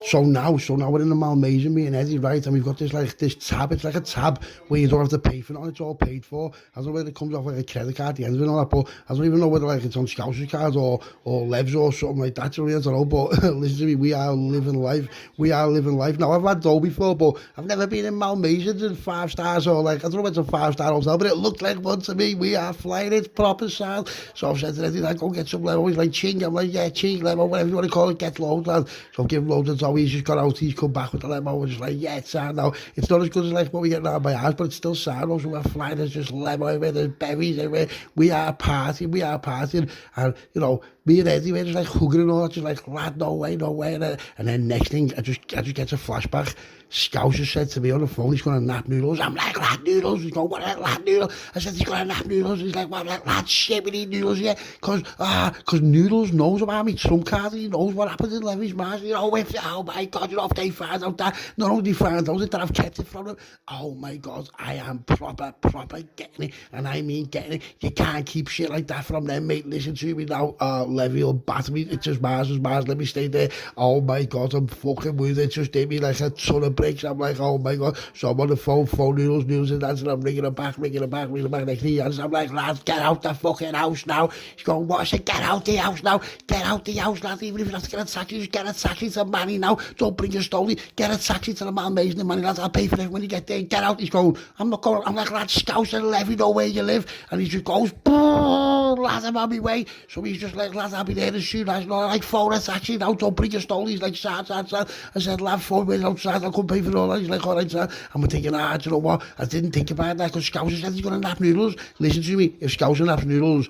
So now we're in the Malmaison, me and Eddie, right? And we've got this tab. It's like a tab where you don't have to pay for it. On. It's all paid for. I don't know whether it comes off like a credit card at the end of it and all that, but I don't even know whether like it's on Scouser's card or Lev's or something like that. So I don't know. But listen to me, we are living life. We are living life. Now I've had dough before, but I've never been in Malmaison in 5 stars or like I don't know if it's a 5-star hotel, but it looked like one to me. We are flying it proper style. So I've said to Eddie, like, go get some Lev. Always like ching. I'm like, yeah, ching, Lev, whatever you want to call it. Get loads, lad. So I've given loads of dough. He's just got out. He's come back with the limo. We're just like, yeah, it's sad now. It's not as good as like what we get now by ours, but it's still sad. Also, we're flying. There's just limo everywhere. There's berries everywhere. We are partying. We are partying. And, you know, me and Eddie, we're just like hugging and all that. Just like, lad, no way, no way. And then next thing, I just get a flashback. Scouser said to me on the phone, he's going to nap noodles. I'm like, lad, noodles. He's going, what, lad, noodles? I said, he's going to nap noodles. He's like, what, lad, shit, we need noodles, yeah. Because Noodles knows about me trump card. He knows what happened in Levy's Mars. You know, oh my God, you know, if they find out that, not only find out that I've kept it from him, oh my God, I am proper getting it. And I mean getting it. You can't keep shit like that from them, mate. Listen to me now. Levy will batter me. It's just Mars, let me stay there. Oh my God, I'm fucking with it. Just gave me like a ton of breaks. I'm like, oh my God. So I'm on the phone Noodles and that's, and I'm ringing her back. Next thing he answers, I'm like, lad, get out the fucking house now. He's going, what? I said, get out the house now. Get out the house, lad. Even if you have to get a taxi, just get a taxi to Manny now. Don't bring your stoley. Get a taxi to the Malmaison in Manny, lad. I'll pay for it when you get there. Get out. He's going, I'm not going. I'm like, lad, Scouse and Levy know where you live. And he just goes, lad, I'm on my way. So he's just like, lad, I'll be there as soon as, you know, like, phone a taxi now. Don't bring your stoley. He's like, sad. I said, lad, phone me outside. I couldn't pay for all that. He's like, all right, sir. And we're thinking, do you know what? I didn't think about that because Scouser said he's going to nap noodles. Listen to me. If Scouser naps noodles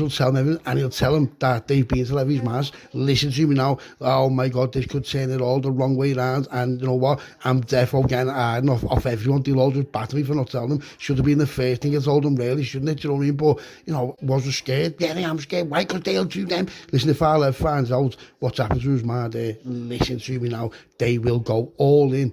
will tell him everything, and he'll tell him that they've been to Levy's Mass. Listen to me now. Oh my God, this could turn it all the wrong way around. And you know what? I'm therefore getting iron off everyone. They'll all just batter me for not telling them. Should have been the first thing I told them, really, shouldn't it? You know what I mean? But, you know, wasn't scared. Yeah, I am scared. Why? Because they'll do them. Listen, if our Lev finds out what's happened to his man there, listen to me now. They will go all in,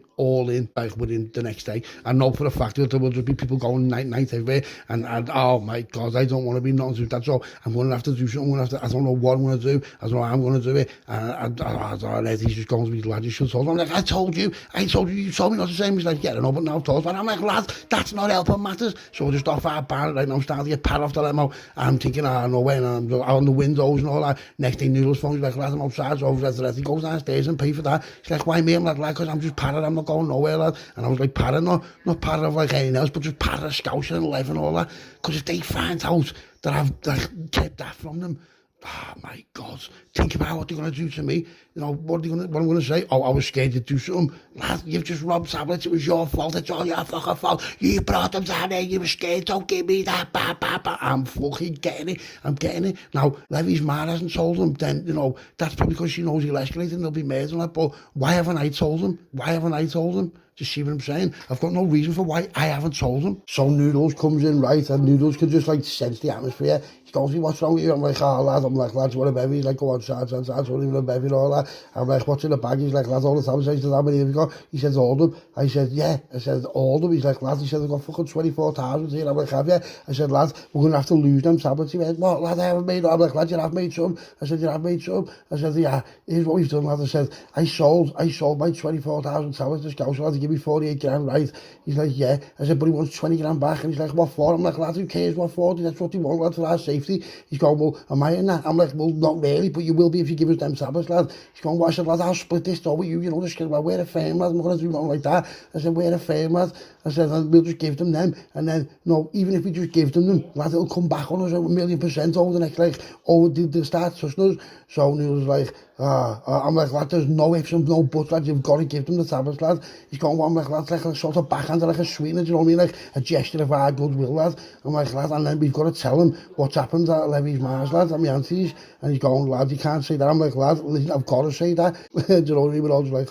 like within the next day. I know for a fact that there will just be people going night everywhere. And oh my God, I don't want to be nothing to that. So I'm going to have to do something. I don't know what I'm going to do. I don't know how I'm going to do it. And Eddie's just going to be, lad, you should have told him. I'm like, I told you, you told me not to say. He's like, yeah, I know, but now I've told him. I'm like, lad, that's not helping matters. So we're just off our bar right now. I'm starting to get pat off the limo. I'm thinking, no way. And I'm on the windows and all that. Next thing, Noodles phone, he's like, lad, I'm outside. So he goes downstairs and pay for that. He's like, why me? I'm like, because I'm just parrot. I'm not going nowhere, lad. And I was like, parrot, not parrot of like anything else, but just parrot, Scouser and Lev and all that. Because if they find out that I've kept that from them, oh my God, think about what they're going to do to me. You know, what I'm going to say? Oh, I was scared to do something. Lad, you've just robbed tablets. It was your fault. It's all your fucking fault. You brought them down there. You were scared. Don't give me that. I'm fucking getting it. I'm getting it. Now, Levy's man hasn't told them. Then, you know, that's probably because she knows he'll escalate and they'll be mad and that. But why haven't I told them? Just see what I'm saying? I've got no reason for why I haven't told him. So Noodles comes in, right, and Noodles can just like sense the atmosphere. He goes, what's wrong with you? I'm like, lad. I'm like, lads, what a bevy? He's like, go on, sad, so even a bevy and all that. I'm like, what's in the bag? He's like, lad, all the time. I said, how many have you got? He says, all of them. I said, yeah. I said, all of them. He's like, lad, he said, I've got fucking 24,000 here. I'm like, have you? I said, lad, we're going to have to lose them tablets. He went, what, lad, I haven't made. I'm like, lad, you have made some. I said, you have made some. I said, yeah, here's what we've done, lad. I said, I sold my 24,000 tablets to Scouse, lad, to give me 48 grand, right? He's like, yeah. I said, but he wants 20 grand back. And he's like, what for? I'm like, lad, who cares what for? That's what he wants, lad, for our safety. He's going, well, am I in that? I'm like, well, not really, but you will be if you give us them tablets, lad. He's going, well, I said, lad, I'll split this door with you, you know, just well, we're a firm, lad. I'm not going to do nothing like that. I said, we're a firm, lad. I said, we'll just give them. And then, no, even if we just give them, lad, it'll come back on us 1,000,000% over the next, like, they'll start trusting us. So he was like, I'm like, lad, there's no ifs and no buts, lad, you've got to give them the tablets, lad. He's going, well, I'm like, lad, like a sort of backhand, like a sweetener, do you know what I mean? Like a gesture of our goodwill, lad. I'm like, lad, and then we've got to tell him what's happened at Levy's Mars, lad, at my auntie's. And he's going, lad, you can't say that. I'm like, lad, listen, I've got to say that. Do you know what I mean? We're all just like,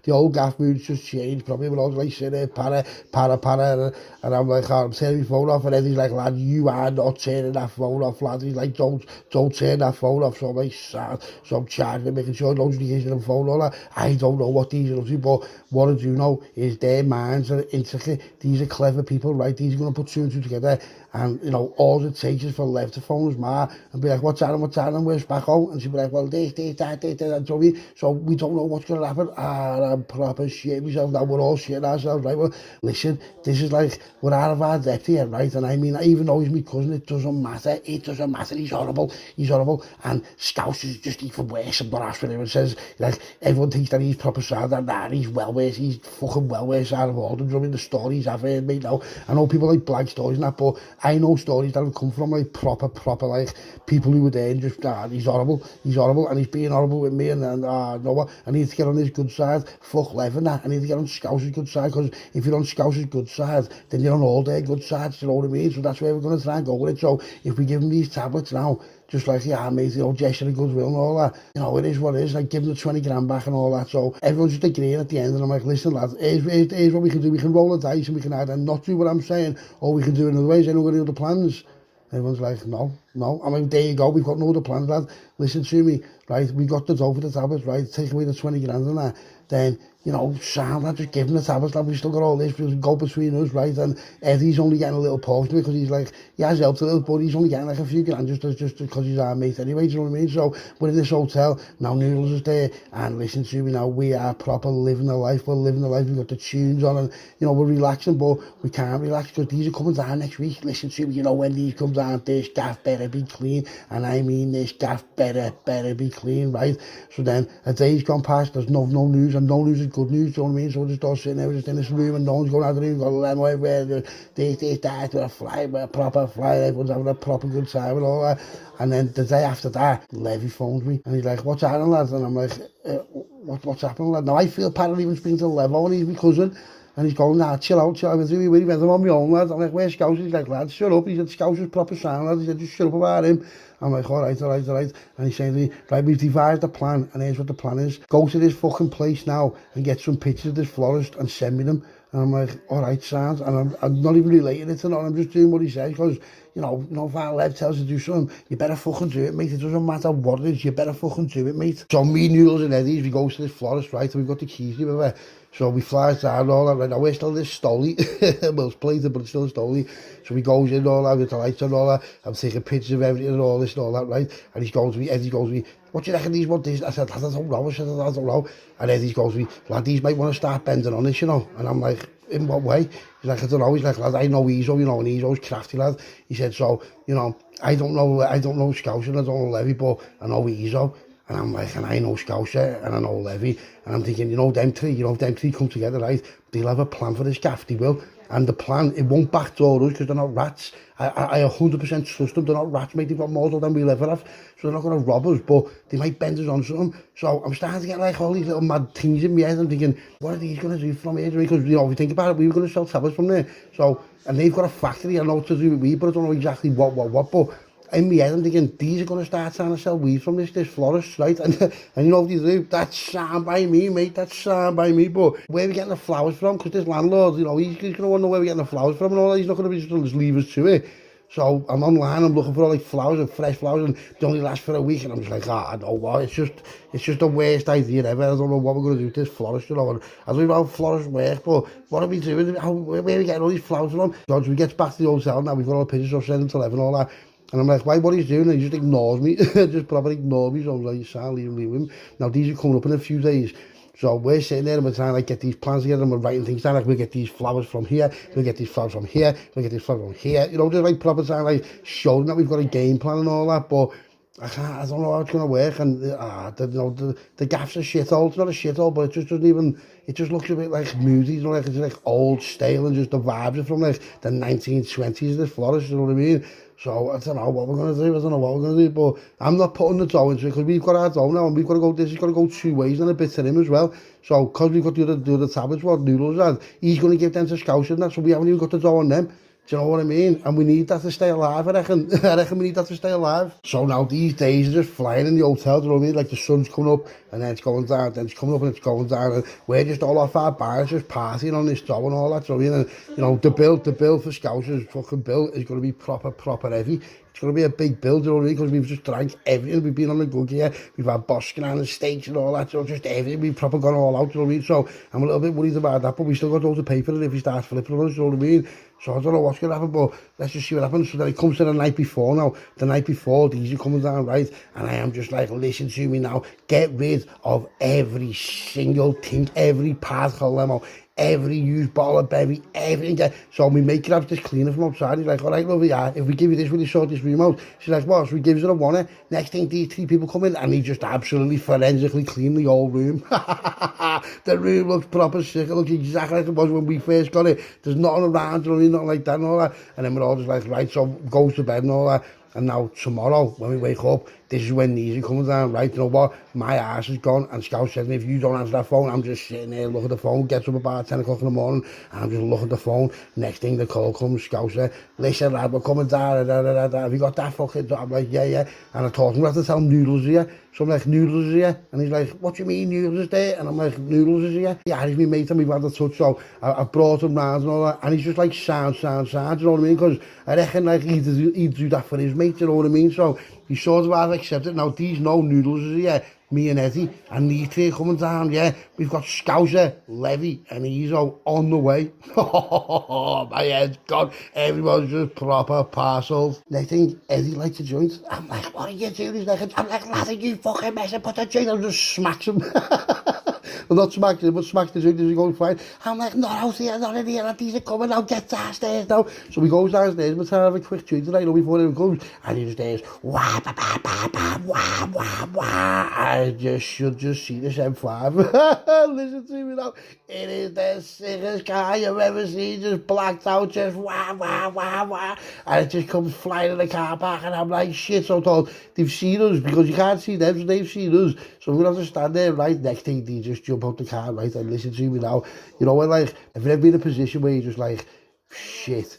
the old gaff mood's just changed, probably. We're all just like, sit there, para, and I'm like, oh, I'm turning my phone off, and Eddie's like, lad, you are not turning that phone off, lad. He's like, don't turn that phone off. So I'm like, sad. So I'm charging it, making sure notifications on the phone, all that. I don't know what these are up to, but what I do know is their minds are intricate. These are clever people, right? These are going to put two and two together, and, you know, all it takes is for Lev to phone his ma and be like, what's happening, where's back home? And she'll be like, well, this, that, so we don't know what's going to happen. I'm proper shit myself now, we're all shitting ourselves, right? Well, listen, this is like, we're out of our depth here, right? And I mean, even though he's my cousin, it doesn't matter, he's horrible, and Scouse is just even worse. I'm not asking him, it says, like, everyone thinks that he's proper sad, and nah, he's well worse, he's fucking well worse out of all them. I mean, the stories I've heard, mate, now, I know people like blag stories and that, but I know stories that have come from, like, proper, like, people who were there and just, he's horrible, and he's being horrible with me, and no, I need to get on his good side. Fuck Lev and that. I need to get on Scouse's good side, because if you're on Scouse's good side, then you're on all their good sides, you know what I mean? So that's where we're going to try and go with it. So if we give them these tablets now, just like, yeah, mate, the old gesture of goodwill and all that, you know, it is what it is, like, give them the 20 grand back and all that. So everyone's just agreeing at the end, and I'm like, listen, lads, here's what we can do. We can roll the dice, and we can either not do what I'm saying, or we can do it in other ways. Anyone got any other plans? Everyone's like, no. I'm like, there you go, we've got no other plans, lad. Listen to me, right? We got the dough for the tablets, right? Take away the 20 grand and that. Then, you know, sound lad, just give him the tablets, lad. We still got all this, we go between us, right? And Eddie's only getting a little portion because he's like, he has helped a little, but he's only getting like a few grand just because he's our mate anyway, do you know what I mean? So we're in this hotel, now Noodles is there, and listen to me now, we are proper living the life, we've got the tunes on, and, you know, we're relaxing, but we can't relax because these are coming down next week. Listen to me, you know, when these come down, this gaff better be clean, and I mean this gaff better be clean, right? So then a day's gone past, there's no news, and no news is good news, do you know what I mean? So we're just all sitting there, we're just in this room, and no one's going out of the room, got a limo everywhere, this, that, we're a proper fly, everyone's having a proper good time and all that. And then the day after that, Levy phones me, and he's like, what's happening, lads? And I'm like, what's happening, lad? Now I feel bad even speaking to Levo, and he's my cousin, and he's going, nah, chill out, I went through, he went, I'm on my own, lad. I'm like, where's Scouse? He's like, lad, shut up. He said, Scouse is proper sound, lad. He said, just shut up about him. I'm like, all right. And he's saying to me, right, we've devised a plan, and here's what the plan is. Go to this fucking place now and get some pictures of this florist and send me them. And I'm like, all right, sounds. And I'm not even relating it to that. I'm just doing what he says, because, you know, if our Lev tells you to do something, you better fucking do it, mate. It doesn't matter what it is, you better fucking do it, mate. So me, Noodles and Eddie's, we go to this florist, right, and we've got the keys, remember? So we fly down and all that, right now we're still this stolly, well it's plated but it's still stolly, so we goes in and all that with the lights and all that, I'm taking pictures of everything and all this and all that, right, and he goes to me, Eddie goes to me, what do you reckon these want this? I said, I don't know, and Eddie goes to me, lad, these might want to start bending on this, you know, and I'm like, in what way? He's like, I don't know, he's like, lad, I know Ezo, you know, and Ezo's crafty, lad, he said, so, you know, I don't know Scouse and I don't know Levy, but I know Ezo. And I'm like, and I know Scouser, and I know Levy, and I'm thinking, them three come together, right? They'll have a plan for this gaff, they will. And the plan, it won't backdoor us, because they're not rats. I 100% trust them, they're not rats, mate, they've got more than we'll ever have. So they're not going to rob us, but they might bend us on something. So I'm starting to get like all these little mad things in my head. I'm thinking, what are these going to do from here? Because, you know, if you think about it, we were going to sell tablets from there. So, and they've got a factory, I know what to do with weed, but I don't know exactly what, but in my head, I'm thinking, these are going to start trying to sell weed from this florist, right? And you know what they do? That's signed by me, mate, that's signed by me, but where are we getting the flowers from? Because this landlord, you know, he's going to want to know where we're getting the flowers from and all that. He's not going to be just leave us to it. So I'm online, I'm looking for all like flowers and fresh flowers, and they only last for a week, and I'm just like, I know what, it's just the worst idea ever. I don't know what we're going to do with this florist, you know, and I don't know how florists work, but what are we doing? Where are we getting all these flowers from? So we get back to the hotel now, we've got all the pictures, so send them to Lev and all that. And I'm like, why, what he's doing? And he just ignores me, just probably ignores me. So I was like, Sam, leave him. Now, these are coming up in a few days. So we're sitting there and we're trying to like, get these plans together, and we're writing things down. Like, we'll get these flowers from here, we'll get these flowers from here, we'll get these flowers from here. You know, just like proper trying like show them that we've got a game plan and all that. But I don't know how it's going to work. And the gaff's a shithole. It's not a shithole, but it just doesn't even, it just looks a bit like moody, you know, like it's like old, stale, and just the vibes are from like the 1920s, this florist, you know what I mean? So I don't know what we're going to do, but I'm not putting the dough into it, because we've got our dough now, and we've got to go, this has got to go two ways and a bit to him as well. So, because we've got the other tablets, what Noodles had, he's going to give them to Scouse and that, so we haven't even got the dough on them. Do you know what I mean? And we need that to stay alive, I reckon. I reckon we need that to stay alive. So now these days are just flying in the hotel, do you know what I mean? Like the sun's coming up and then it's going down, then it's coming up and it's going down. And we're just all off our bars, just partying on this job and all that, do you know what I mean? And, you know, the bill for Scousers, fucking bill is going to be proper heavy. It's going to be a big bill, do you know what I mean? Because we've just drank everything. We've been on the good gear. We've had Boskin and the steaks and all that, so just everything. We've proper gone all out, do you know what I mean? So I'm a little bit worried about that, but we still got all to pay for it if he starts flipping on us, do you know what I mean? So I don't know what's going to happen, but let's just see what happens. So then it comes to the night before now. The night before, these are coming down, right? And I am just like, listen to me now. Get rid of every single thing, every particle limo, every used bottle of berry, everything. So we make it have this cleaner from outside. He's like, all right, lovely, yeah, if we give you this, will you sort this room out? She's like, well, so he gives her a one. Next thing, these 3 people come in and he just absolutely forensically clean the whole room. The room looks proper sick. It looks exactly like it was when we first got it. There's nothing around, nothing like that and all that. And then we're all just like, right, so goes to bed and all that. And now tomorrow, when we wake up, this is when these are coming down, right? You know what? My ass is gone. And Scout said, if you don't answer that phone, I'm just sitting there, look at the phone, gets up about 10 o'clock in the morning, and I'm just looking at the phone. Next thing the call comes, Scout said, listen, lad, we're coming down, have you got that fucking... I'm like, yeah. And I told him, we have to tell him Noodles is here. So I'm like, Noodles is here. And he's like, what do you mean Noodles is there? And I'm like, Noodles is here. Yeah, he's my mate and we've had a touch, so I've brought him round and all that. And he's just like, sound, you know what I mean? Because I reckon like he'd do that for his mate, you know what I mean? So he sort of have accepted. Now these no Noodles is here, me and Eddie, and these 3 coming down, yeah. We've got Scouser, Levy, and Ezo on the way. My head's gone. Everyone's just proper parcels. Next thing, Eddie likes a joint. I'm like, what are you doing? He's like, I'm like, lad, you fucking mess and put a joint. I just smacks him. Well, not smacks him, but smacks the joint as he goes fine. I'm like, not out here, not in here, and these are coming now, get downstairs now. So we goes downstairs, we're trying to have a quick joint tonight, before he comes, and he just says, wah, ba, ba, ba, ba, wah, wah, wah. I should just see this M5. Listen to me now. It is the sickest car you've ever seen, just blacked out, just wah, wah, wah, wah. And it just comes flying in the car park, and I'm like, shit, so told. They've seen us, because you can't see them, so they've seen us. So we're going to have to stand there, right? Next thing, they just jump out the car, right, and listen to me now. You know, when, like, have you ever been in a position where you're just like, shit,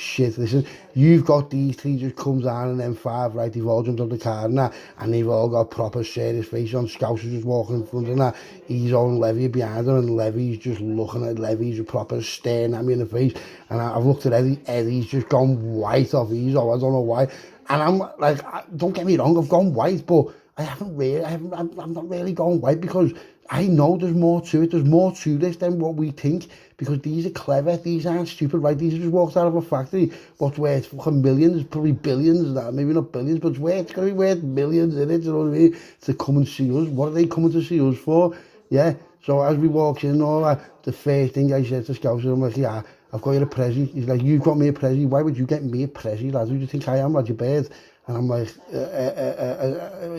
listen, you've got these 3 just comes down and M5, right, they've all jumped out the car and that, and they've all got proper serious face on. Scousers just walking in front of that, he's on Levy behind him, and Levy's just looking at Levy's proper staring at me in the face, and I've looked at Eddie's just gone white off Ezo, I don't know why, and I'm like, don't get me wrong, I've gone white, but I'm not really going white, because I know there's more to it. There's more to this than what we think, because these are clever. These aren't stupid, right? These are just walked out of a factory. What's worth fucking millions, probably billions, that maybe not billions, but it's going to be worth millions in it, you know what I mean? To come and see us. What are they coming to see us for? Yeah. So as we walk in and all that, the first thing I said to Scouser, I'm like, yeah, I've got you a present. He's like, you've got me a present. Why would you get me a present, lad? Who do you think I am, lad? Your bird? And I'm like,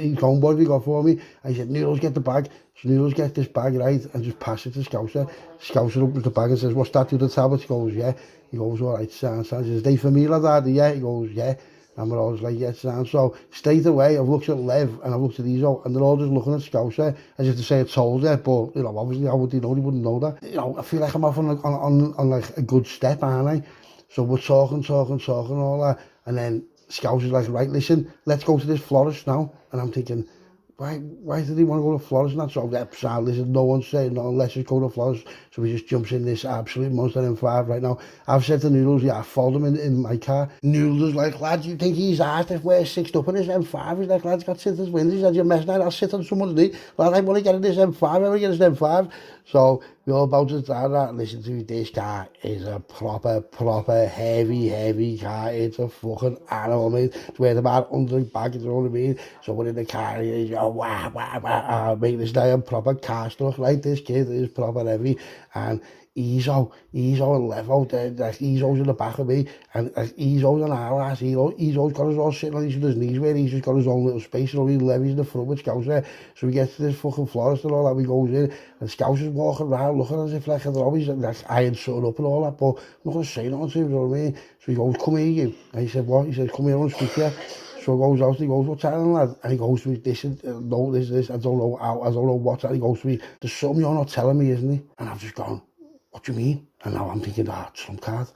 he's going, what have you got for me? I said, Noodles, get the bag. So Noodles gets this bag, right, and just pass it to Scouser. Scouser opens the bag and says, what's that to the tablet? He goes, yeah. He goes, all right, sound. He says, they for me, lad, Daddy? Yeah. He goes, yeah. And we're all just like, yeah, sound. So straight away, I've looked at Lev and I've looked at Ezo, and they're all just looking at Scouser as if to say, I told you, but, you know, obviously, how would they know? They wouldn't know that. You know, I feel like I'm off on like a good step, aren't I? So we're talking, all that, and then Scouser's like, right, listen, let's go to this florist now. And I'm thinking, why did he want to go to florist? And that's all that sound. Listen, no one's saying no, let's just go to florist. So he just jumps in this absolute monster M5 right now. I've said to Noodles, yeah, I followed him in my car. Noodles like, lads, you think he's asked if we're sixed up in his M5? He's like, lads, got tinted windows. He said, you're messing out, I'll sit on someone's knee. Lad, I want to get in this M5, I want to get in this M5. So we're all about to start that. Listen to me, this car is a proper heavy car. It's a fucking animal, mate. It's worth about 100 bags, you know what I mean? So we're in the car, he's mate, this guy a proper car stuff, right? This kid is proper heavy, and Ezo and Levo, like Ezo's in the back of me, and Ezo's an ass. Ezo's got us all sitting on each other's knees, where he's just got his own little space, you know, Levy's in the front with Scouser. So we get to this fucking florist and all that, we goes in, and Scouser's walking around looking as if like they're always like iron something up and all that, but I'm not going to say nothing to him, you know what I mean? So he goes, come here, you. And he said, what? He says, come here, I want to speak to you. So he goes out and he goes, what's happening, lad? And he goes to me, this, no, this, I don't know how, I don't know what's that. He goes to me, there's something you're not telling me, isn't he? And I've just gone, what do you mean? And now I'm thinking, trump card.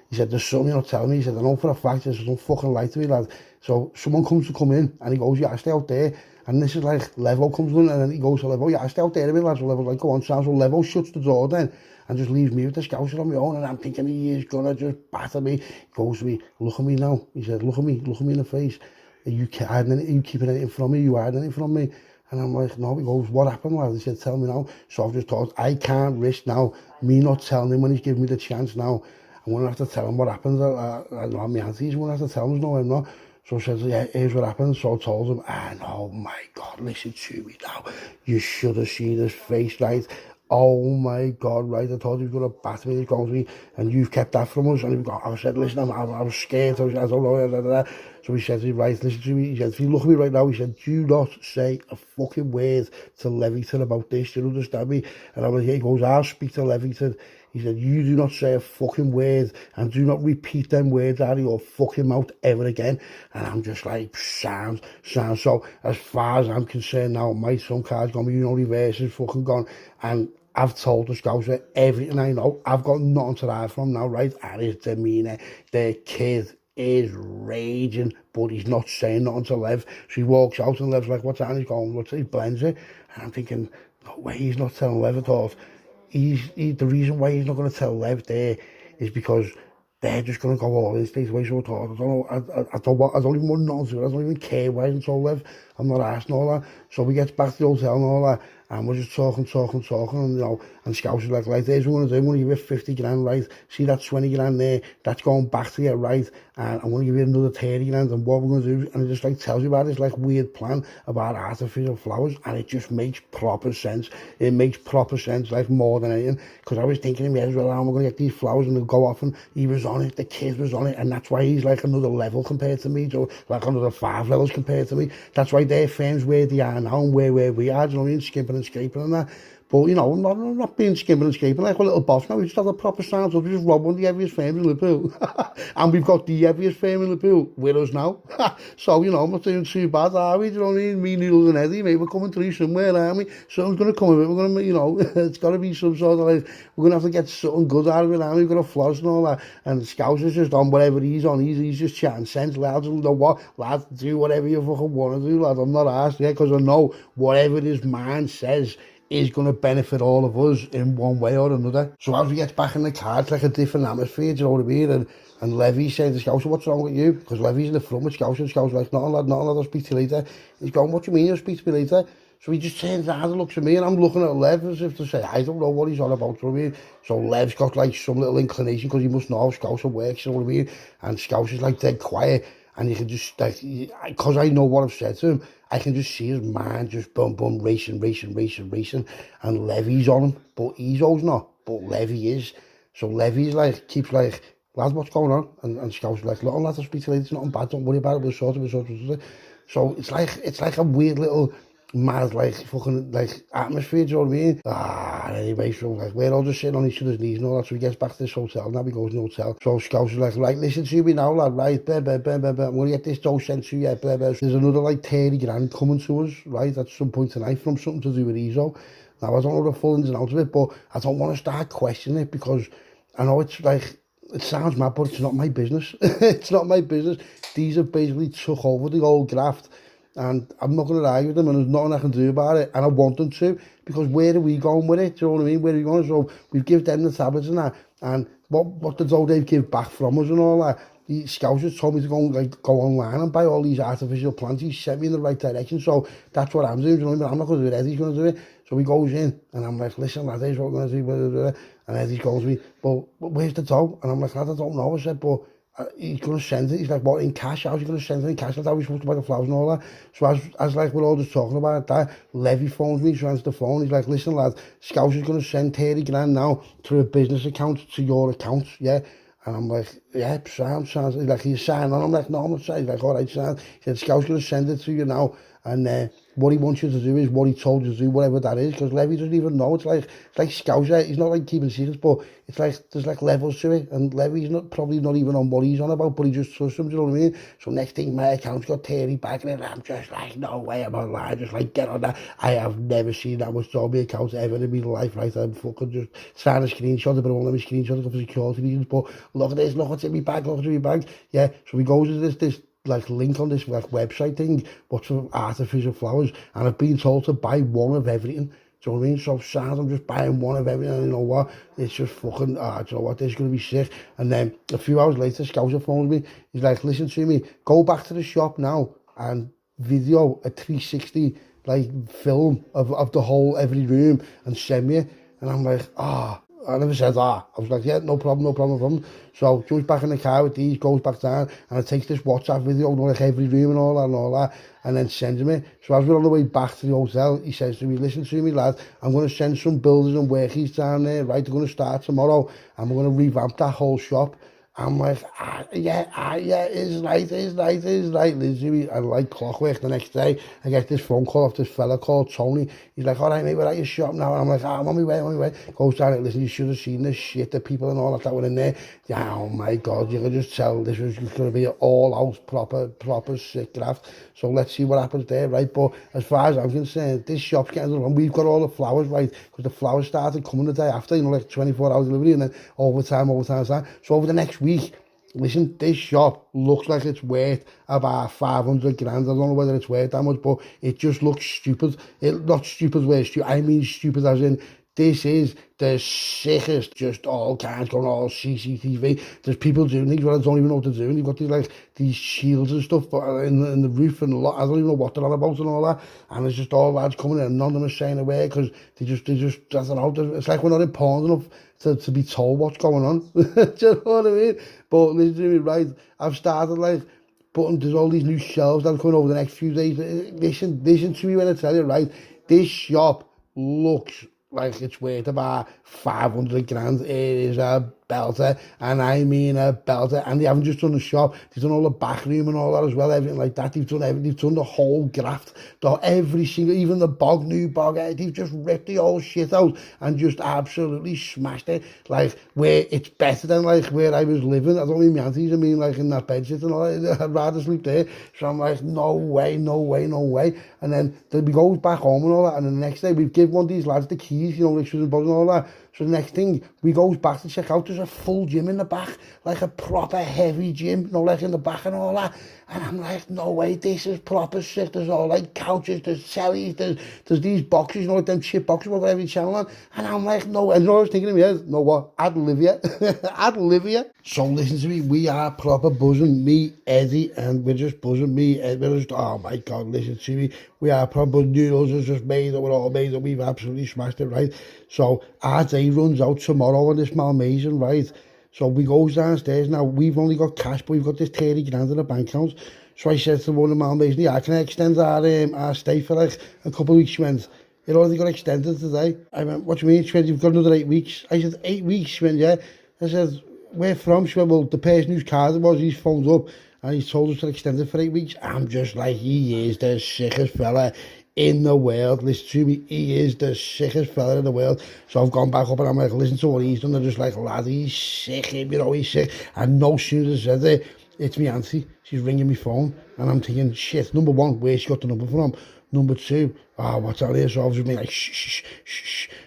He said, there's something you're not telling me. He said, I know for a fact there's some fucking light to me, lad. So someone comes to come in, and he goes, yeah, stay out there. And this is like, Levo comes in, and then he goes to Levo, yeah, stay out there a bit, lad. So Levo's like, go on, Sam. So Levo shuts the door then, and just leaves me with the Scouser on my own, and I'm thinking he is gonna just batter me. He goes to me, look at me now. He said, look at me in the face. Are you keeping anything from me? You hiding anything from me? And I'm like, no. He goes, what happened, lad? He said, tell me now. So I've just thought, I can't risk now me not telling him when he's giving me the chance now. I'm going to have to tell him what happened. I don't have my aunties. I'm going to have to tell him, no, I'm not. So I said, yeah, here's what happened. So I told him, and oh my God, listen to me now. You should have seen his face, right? Oh my God, right? I told you he was going to batter me. He goes to me, and you've kept that from us. And I said, listen, I was scared. I don't know. So he said to me, right, listen to me. He said, if you look at me right now, he said, do not say a fucking word to Levington about this. Do you understand me? And I was like, he goes, I'll speak to Levington. He said, you do not say a fucking word and do not repeat them words out of your fucking mouth ever again. And I'm just like, sounds. So as far as I'm concerned now, my son card's gone, my reverse is fucking gone. And I've told the Scouser everything I know. I've got nothing to hide from now, right? And his demeanour, the kid is raging, but he's not saying nothing to Lev. So he walks out and Lev's like, what's that? And he's going, what's it? He blends it. And I'm thinking, no way, he's not telling Lev at all. The reason why he's not going to tell Lev there is because they're just going to go all in straight away. So I thought, I don't know, I don't even want to know, I don't even care why I haven't told Lev. I'm not asking all that. So we get back to the hotel and all that, and we're just talking, and you know, and Scouts is like, right, here's what I'm going to do, I'm going to give you 50 grand, right, see that 20 grand there, that's going back to you, right, and I'm going to give you another 30 grand, and what we're going to do, and it just like tells you about this like weird plan about artificial flowers, and it just makes proper sense. It makes proper sense, like more than anything, because I was thinking in my head as well, how am I going to get these flowers, and they'll go off, and he was on it, the kid was on it, and that's why he's like another level compared to me, so like another 5 levels compared to me. That's why their firms where they are now and where we are, you know what I mean, skimping and scraping and that. But, you know, not being skimping and scraping like a little boss now. We just have the proper sound, so we just rob one of the heaviest firms in Liverpool. And we've got the heaviest firm in Liverpool with us now. So, you know, I'm not doing too bad, are we? Do you know what I mean? Me, Noodles and Eddie, mate, we're coming through somewhere, aren't we? Someone's going to come with it. We're going to, you know, it's got to be some sort of like, we're going to have to get something good out of it, aren't we? We've got to floss and all that. And Scouse is just on whatever he's on. He's just chatting sense. Lads, you know what? Lads, do whatever you fucking want to do, lad. I'm not asked, yeah, because I know whatever his mind says is going to benefit all of us in one way or another. So as we get back in the car, it's like a different atmosphere, do you know what I mean? And Levy said to Scouser, what's wrong with you? Because Levy's in the front with Scouser, and Scouser's like, nothing lad, I'll speak to you later. He's going, what do you mean you'll speak to me later? So he just turns around and looks at me, and I'm looking at Lev as if to say, I don't know what he's on about, you know what I mean? So Lev's got like some little inclination, because he must know how Scouser works, you know what I mean? And Scouser's like dead quiet, and you can just, like, because I know what I've said to him, I can just see his mind just boom, racing. And Levy's on him, but Ezo's not, but Levy is. So Levy's like, keeps like, lad, what's going on? And Scout's like, look, lad, I'll speak to you later, it's nothing bad, don't worry about it, we'll sort it. So it's like a weird little, mad, like, fucking, like, atmosphere, do you know what I mean? Anyway, so, like, we're all just sitting on each other's knees and all that, so he gets back to this hotel, now he goes in the hotel. So Scouts is like, right, listen to me now, lad, right, I'm going to get this dough sent to you, There's another, like, 30 grand coming to us, right, at some point tonight from something to do with Ezo. Now, I don't know the full ins and outs of it, but I don't want to start questioning it, because I know it's, like, it sounds mad, but it's not my business. It's not my business. These have basically took over the old graft, and I'm not going to argue with them, and there's nothing I can do about it, and I want them to, because where are we going with it? Do you know what I mean? Where are we going? So we've given them the tablets and that, and what the dough they've give back from us and all that. The Scouts just told me to go online and buy all these artificial plants. He sent me in the right direction, so that's what I'm doing. Do you know what I mean? I'm not going to do it. Eddie's going to do it. So he goes in, and I'm like, listen, lad, here's what we're going to do. Blah, blah, blah. And Eddie goes to me, but where's the dough? And I'm like, lad, I don't know. I said, but he's going to send it. He's like, what, in cash? How's he going to send it in cash? That's how he's supposed to buy the flowers and all that. So as like we're all just talking about that, Levy phones me, so answers the phone. He's like, listen, lad, Scouts is going to send 30 grand now through a business account to your account, yeah? And I'm like, yeah, sounds. He's like, he's signing on. I'm like, no, I'm not signing. He's like, all right, sound. He said, Scout's going to send it to you now. and what he wants you to do is what he told you to do, whatever that is, because Levy doesn't even know. It's like Scouser. He's not like keeping secrets, but it's like there's like levels to it, and Levy's probably not even on what he's on about, but he just trusts him, do you know what I mean? So next thing, my account's got 30 back in it, and I'm just like, no way, I'm online, just like, get on that. I have never seen that much Zombie accounts ever in my life, right? I'm fucking just trying to screenshot it, but I won't let me screenshot it for security reasons, but look at this, look what's in my bag, look what's in my bag. Yeah, so we go to this like link on this like website thing, what's for artificial flowers, and I've been told to buy one of everything. Do you know what I mean? So sad, I'm just buying one of everything, and you know what? It's just fucking, do you know what? This is going to be sick. And then a few hours later, Scouser phones me. He's like, listen to me, go back to the shop now and video a 360 like film of the whole, every room, and send me it. And I'm like, I never said I was like, yeah, no problem, no problem, no problem. So jumps back in the car with these, goes back down, and I takes this WhatsApp video, like every room and all that, and then sends me. So as we're on the way back to the hotel, he says to me, listen to me, lad, I'm going to send some builders and workies down there, right? They're going to start tomorrow, and we're going to revamp that whole shop. I'm like, yeah, it's right. Literally, I like clockwork. The next day, I get this phone call off this fella called Tony. He's like, all right, mate, we're at your shop now. And I'm like, I'm on my way. Goes down and listen, you should have seen the shit, the people and all that were in there. Yeah, oh my God, you could just tell this was going to be an all-out, proper sick graft. So let's see what happens there, right? But as far as I'm concerned, this shop's getting done. We've got all the flowers, right? Because the flowers started coming the day after, you know, like 24-hour delivery, and then overtime. So over the next week, listen, this shop looks like it's worth about 500 grand. I don't know whether it's worth that much, but it just looks stupid. Not stupid where stupid, I mean stupid as in, this is the sickest, just all kinds going all CCTV. There's people doing things where I don't even know what they're doing. You've got these shields and stuff in the roof, and I don't even know what they're on about and all that. And it's just all lads coming in and none of them are saying a word because they just, I don't know, it's like we're not important enough to be told what's going on. Do you know what I mean? But listen to me, right? I've started like putting, there's all these new shelves that are coming over the next few days. Listen to me when I tell you, right? This shop looks like it's worth about 500 grand. It is a belter, and I mean a belter. And they haven't just done the shop, they've done all the back room and all that as well, everything like that. They've done everything, they've done the whole graft, every single, even the new bog, they've just ripped the whole shit out and just absolutely smashed it, like where it's better than like where I was living. I don't mean my aunties, I mean like in that bed sit and all that. I'd rather sleep there. So I'm like, no way. And then we goes back home and all that, and then the next day we've given one of these lads the keys, you know, like and all that. So the next thing, we goes back to check out, there's a full gym in the back, like a proper heavy gym, you know, like in the back and all that. And I'm like, no way, this is proper sick. There's all like couches, there's tellies, there's these boxes, you know, like them chip boxes with every channel on. And I'm like, no, and you know what I was thinking in my head? No what? I'd live here. So listen to me, we are proper buzzing, me, Eddie, and we're just buzzing, me, Eddie, we're just, oh my God, listen to me. We are proper noodles, it's just made up, we're all made up, we've absolutely smashed it, right? So our day runs out tomorrow on this Malmaison, right? So we goes downstairs now, we've only got cash, but we've got this 30 grand in the bank account. So I said to one of the Malmaison, yeah, can I extend our stay for like a couple of weeks? She went, it already got extended today. I went, what do you mean? She went, you've got another 8 weeks. I said, 8 weeks? She went, yeah. I said, where from? She went, well, the person whose card it was, he's phoned up and he's told us to extend it for 8 weeks. I'm just like, he is the sickest fella in the world. Listen to me, he is the sickest fella in the world. So I've gone back up and I'm like, listen to what he's done. They're just like, lad, he's sick, you know, he's sick. And no sooner as I said it, it's me auntie. She's ringing my phone and I'm thinking, shit, number one, where's she got the number from? Number two, what's out here? So I've just been like, shh.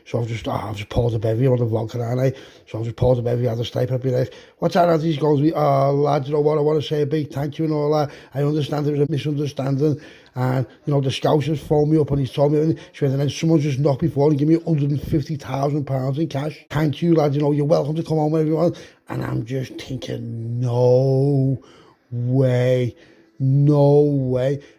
So I've just poured a bevy on the vodka, aren't I? So I've just poured a bevy, had a snipe, I'd be like, what's that, auntie? She goes to me, lad, you know what, I want to say a big thank you and all that. I understand there was a misunderstanding. And, you know, the Scousers phoned me up and he's told me, she went, and then someone just knocked before and give me £150,000 in cash. Thank you, lad, you know, you're welcome to come home whenever you want. And I'm just thinking, no way.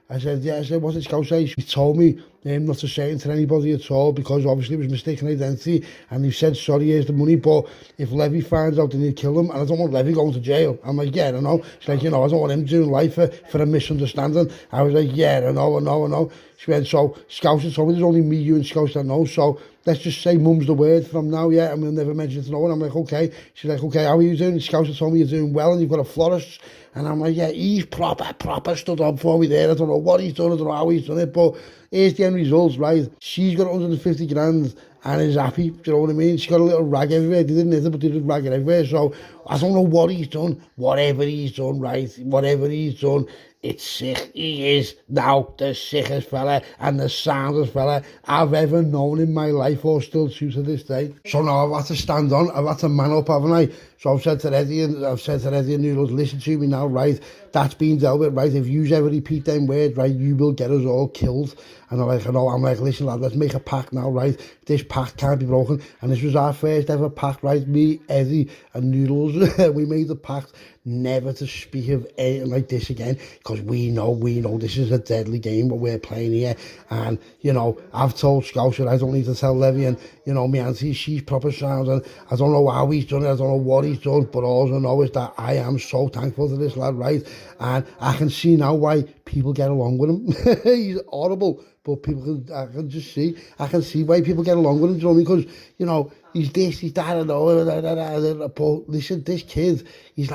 I said, what's it Scout say? She told me not to say it to anybody at all because obviously it was mistaken identity, and he said, sorry, here's the money, but if Levy finds out, then he'll kill him, and I don't want Levy going to jail. I'm like, yeah, I know. She's like, you know, I don't want him doing life for a misunderstanding. I was like, yeah, I know. She went, so Scouts told me there's only me, you and Scouts that know, so let's just say mum's the word from now, yeah, and we'll never mention it to no one. I'm like, okay. She's like, okay, how are you doing? Scouser told me you're doing well and you've got a florist. And I'm like, yeah, he's proper stood up for me there. I don't know what he's done, I don't know how he's done it, but here's the end results, right? She's got 150 grand and is happy, do you know what I mean? She's got a little rag everywhere. They didn't hit it, but they did rag it everywhere. So I don't know what he's done. Whatever he's done, right? Whatever he's done, it's sick. He is now the sickest fella and the soundest fella I've ever known in my life, or still to this day. So now I've had to stand on, I've had to man up, haven't I? So I've said to Eddie and Noodles, listen to me now, right? That's been dealt with, right? If you ever repeat them words, right, you will get us all killed. And I'm like, listen, lad, let's make a pact now, right? This pact can't be broken. And this was our first ever pact, right? Me, Eddie, and Noodles, we made the pact never to speak of anything like this again, because we know this is a deadly game what we're playing here. And you know, I've told Scouser, I don't need to tell Levy, and you know, my auntie, she's proper sound, and I don't know how he's done it, I don't know what he's done, but all I know is that I am so thankful to this lad, right? And I can see now why people get along with him. He's horrible, but I can see why people get along with him, you know, because you know, he's this, he's that, and all, but listen, this kid, he's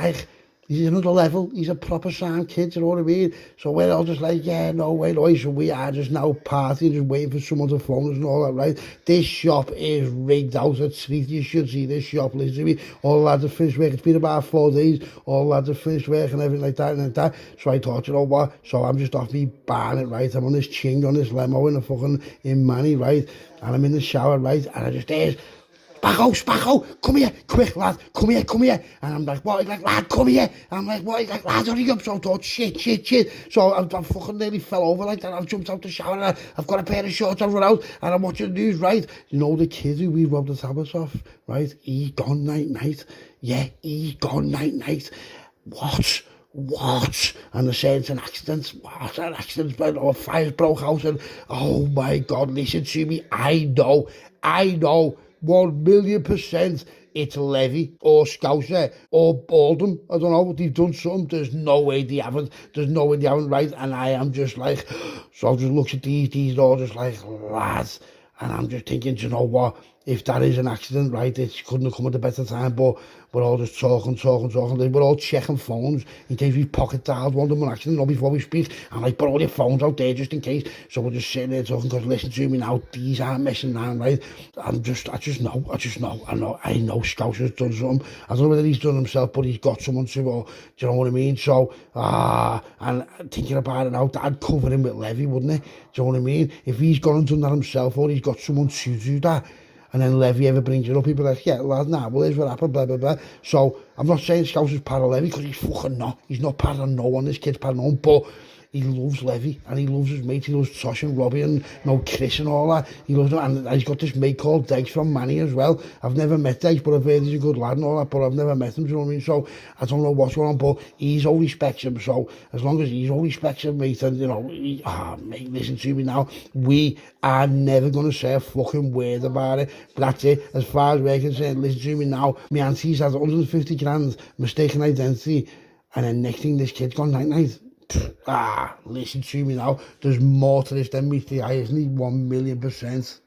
another level. He's a proper sound kid, you know what I mean? So we're all just like, yeah, no way, no. So we are just now partying, just waiting for someone to phone us and all that, right? This shop is rigged out at street. You should see this shop, listen to me. All the lads have finished work. It's been about 4 days. All the lads have finished work and everything like that and like that. So I thought, you know what? So I'm just off me barn it, right? I'm on this ching, on this limo in Manny, right? And I'm in the shower, right? And I just hear, Spacco, come here, quick lad, come here. And I'm like, what? He's like, lad, come here. And I'm like, what? He's like, lad, hurry up. So I thought, shit. So I fucking nearly fell over like that. I've jumped out the shower and I've got a pair of shorts, I've run out and I'm watching the news, right? You know the kid who we robbed the tablets off, right? He's gone night. Yeah, he's gone night. What? And they're saying it's an accident. What? An accident? Or fires broke out and, oh my God, listen to me. I know. 1,000,000% it's Levy or Scouser or Baldwin. I don't know, they've done something. There's no way they haven't, right? And I am just like, so I just looks at these all just like, lads. And I'm just thinking, do you know what? If that is an accident, right, it couldn't have come at a better time, but we're all just talking. We're all checking phones in case we pocket dialed one of them on accident, before we speak. And like, put all your phones out there just in case. So we're just sitting there talking, because listen to me now, these aren't messing around, right? I just know Scouser's done something. I don't know whether he's done himself, but he's got someone to, or, do you know what I mean? So, and thinking about it now, that'd cover him with Levy, wouldn't it? Do you know what I mean? If he's gone and done that himself, or he's got someone to do that, and then Levy ever brings it up, people are like, yeah, lad, nah, well, here's what happened, blah, blah, blah. So I'm not saying Scouse is part of Levy, because he's fucking not. He's not part of no one. This kid's part of no one, but he loves Levy, and he loves his mates. He loves Tosh and Robbie and Chris and all that. He loves them, and he's got this mate called Degs from Manny as well. I've never met Degs, but I've heard he's a good lad and all that, but I've never met him, do you know what I mean? So I don't know what's going on, but he's all respects him. So as long as he's all respects him, mate, and you know, mate, listen to me now. We are never going to say a fucking word about it. But that's it. As far as we're concerned, listen to me now. My auntie's had 150 grand, mistaken identity, and then next thing, this kid's gone night. Listen to me now. There's more to this than meets the eye, isn't he? 1,000,000%.